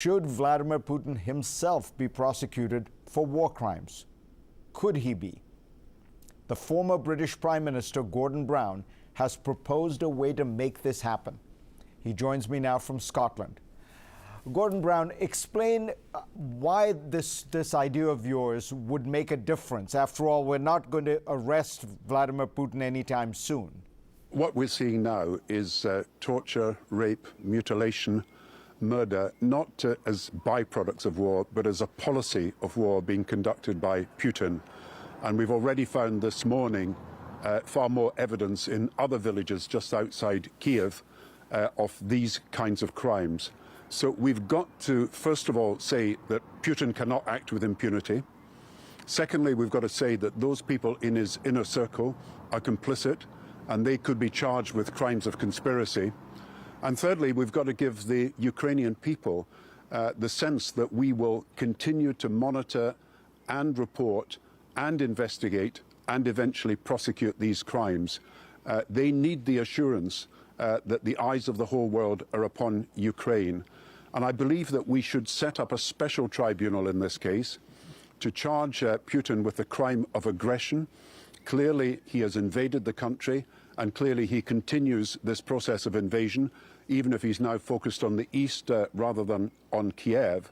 Should Vladimir Putin himself be prosecuted for war crimes? Could he be? The former British Prime Minister Gordon Brown has proposed a way to make this happen. He joins me now from Scotland. Gordon Brown, explain why this idea of yours would make a difference. After all, we're not going to arrest Vladimir Putin anytime soon. What we're seeing now is torture, rape, mutilation, murder, not as byproducts of war, but as a policy of war being conducted by Putin. And we've already found this morning far more evidence in other villages just outside Kiev of these kinds of crimes. So we've got to, first of all, say that Putin cannot act with impunity. Secondly, we've got to say that those people in his inner circle are complicit and they could be charged with crimes of conspiracy. And thirdly, we've got to give the Ukrainian people the sense that we will continue to monitor and report and investigate and eventually prosecute these crimes. They need the assurance that the eyes of the whole world are upon Ukraine. And I believe that we should set up a special tribunal in this case to charge Putin with the crime of aggression. Clearly, he has invaded the country, and clearly he continues this process of invasion, even if he's now focused on the east rather than on Kiev.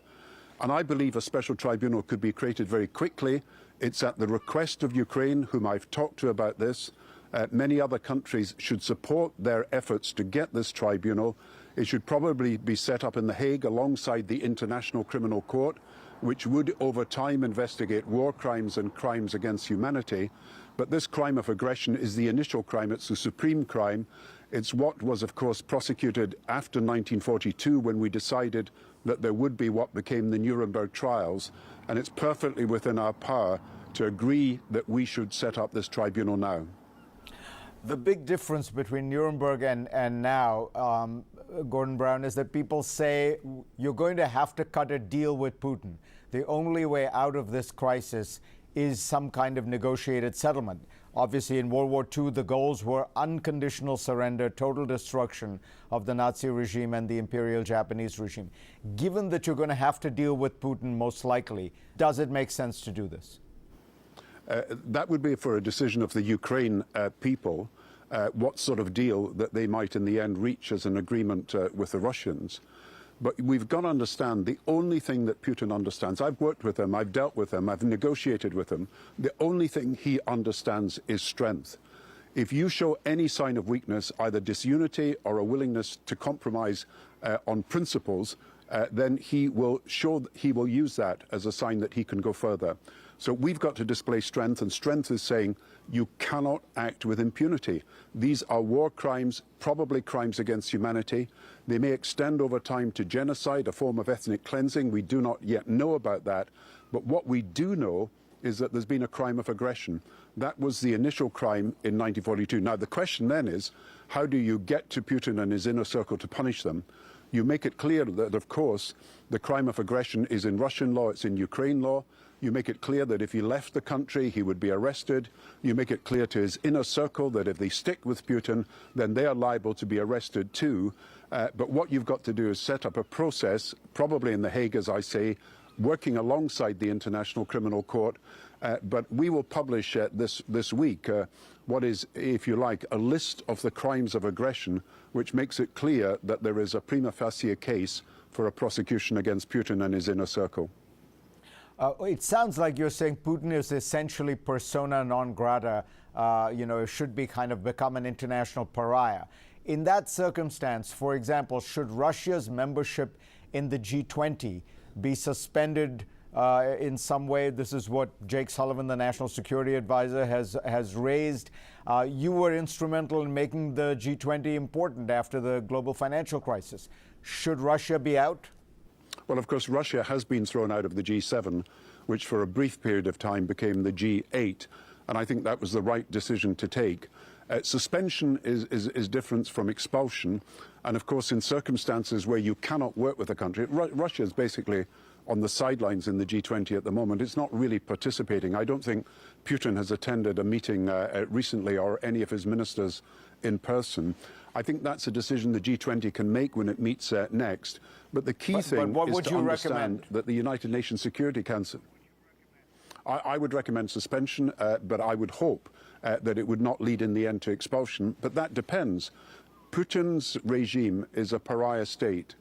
And I believe a special tribunal could be created very quickly. It's at the request of Ukraine, whom I've talked to about this. Many other countries should support their efforts to get this tribunal. It should probably be set up in The Hague alongside the International Criminal Court, which would over time investigate war crimes and crimes against humanity. But this crime of aggression is the initial crime. It's the supreme crime. It's what was, of course, prosecuted after 1942 when we decided that there would be what became the Nuremberg trials. And it's perfectly within our power to agree that we should set up this tribunal now. The big difference between Nuremberg and now, Gordon Brown, is that people say you're going to have to cut a deal with Putin. The only way out of this crisis is some kind of negotiated settlement. Obviously, in World War II, the goals were unconditional surrender, total destruction of the Nazi regime and the Imperial Japanese regime. Given that you're going to have to deal with Putin most likely, does it make sense to do this? That would be for a decision of the Ukraine people, what sort of deal that they might in the end reach as an agreement with the Russians. But we've got to understand the only thing that Putin understands. I've worked with him, I've dealt with him, I've negotiated with him. The only thing he understands is strength. If you show any sign of weakness, either disunity or a willingness to compromise on principles, then he will use that as a sign that he can go further. So we've got to display strength, and strength is saying you cannot act with impunity. These are war crimes, probably crimes against humanity. They may extend over time to genocide, a form of ethnic cleansing. We do not yet know about that. But what we do know is that there's been a crime of aggression. That was the initial crime in 1942. Now, the question then is, how do you get to Putin and his inner circle to punish them? You make it clear that, of course, the crime of aggression is in Russian law, it's in Ukraine law. You make it clear that if he left the country, he would be arrested. You make it clear to his inner circle that if they stick with Putin, then they are liable to be arrested too. But what you've got to do is set up a process, probably in The Hague, as I say, working alongside the International Criminal Court. But we will publish this week what is, if you like, a list of the crimes of aggression, which makes it clear that there is a prima facie case for a prosecution against Putin and his inner circle. It sounds like you're saying Putin is essentially persona non grata, should be kind of become an international pariah. In that circumstance, for example, should Russia's membership in the G20 be suspended in some way? This is what Jake Sullivan, the National Security Advisor, has raised. You were instrumental in making the G20 important after the global financial crisis. Should Russia be out? Well, of course, Russia has been thrown out of the G7, which for a brief period of time became the G8, and I think that was the right decision to take. Suspension is different from expulsion, And of course, in circumstances where you cannot work with a country, Russia is basically on the sidelines in the G20 at the moment. It's not really participating. I don't think Putin has attended a meeting recently, or any of his ministers in person. I think that's a decision the G20 can make when it meets next. But the key thing is to understand that the United Nations Security Council, I would recommend suspension, but I would hope that it would not lead in the end to expulsion. But that depends. Putin's regime is a pariah state.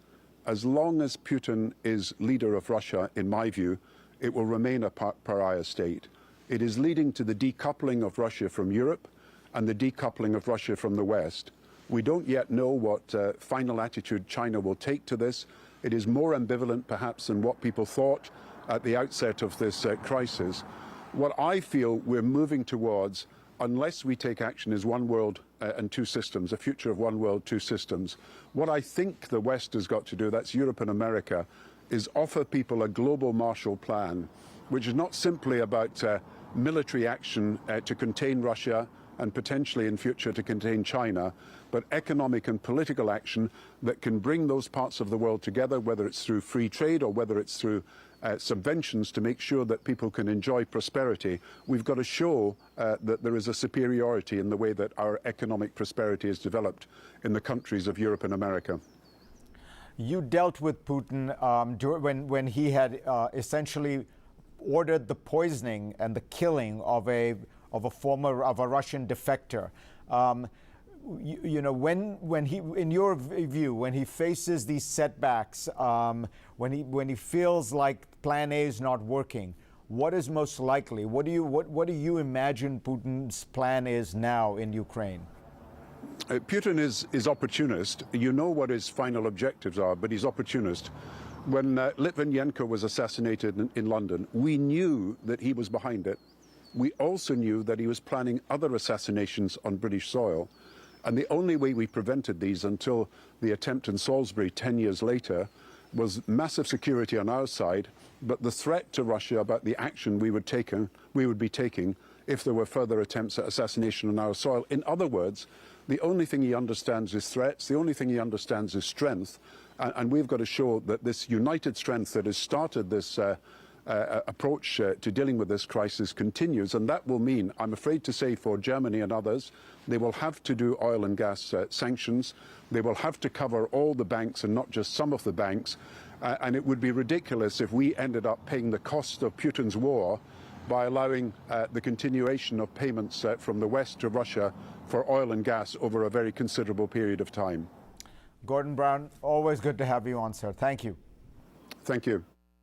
As long as Putin is leader of Russia, in my view, it will remain a pariah state. It is leading to the decoupling of Russia from Europe and the decoupling of Russia from the West. We don't yet know what final attitude China will take to this. It is more ambivalent, perhaps, than what people thought at the outset of this crisis. What I feel we're moving towards, unless we take action, is one world and two systems, a future of one world, two systems. What I think the West has got to do, that's Europe and America, is offer people a global Marshall Plan, which is not simply about military action to contain Russia and potentially in future to contain China, but economic and political action that can bring those parts of the world together, whether it's through free trade or whether it's through subventions to make sure that people can enjoy prosperity. We've got to show that there is a superiority in the way that our economic prosperity is developed in the countries of Europe and America. You dealt with Putin when he had essentially ordered the poisoning and the killing of a Russian defector. You know, when he, in your view, when he faces these setbacks, when he feels like Plan A is not working, what is most likely? What do you imagine Putin's plan is now in Ukraine? Putin is opportunist. You know what his final objectives are, but he's opportunist. When Litvinenko was assassinated in London, we knew that he was behind it. We also knew that he was planning other assassinations on British soil. And the only way we prevented these until the attempt in Salisbury 10 years later was massive security on our side, but the threat to Russia about the action we would be taking if there were further attempts at assassination on our soil. In other words, the only thing he understands is threats, the only thing he understands is strength, and we've got to show that this united strength that has started this approach to dealing with this crisis continues, and that will mean, I'm afraid to say, for Germany and others, they will have to do oil and gas sanctions. They will have to cover all the banks and not just some of the banks, and it would be ridiculous if we ended up paying the cost of Putin's war by allowing the continuation of payments from the West to Russia for oil and gas over a very considerable period of time. Gordon Brown, always good to have you on, sir. Thank you. Thank you.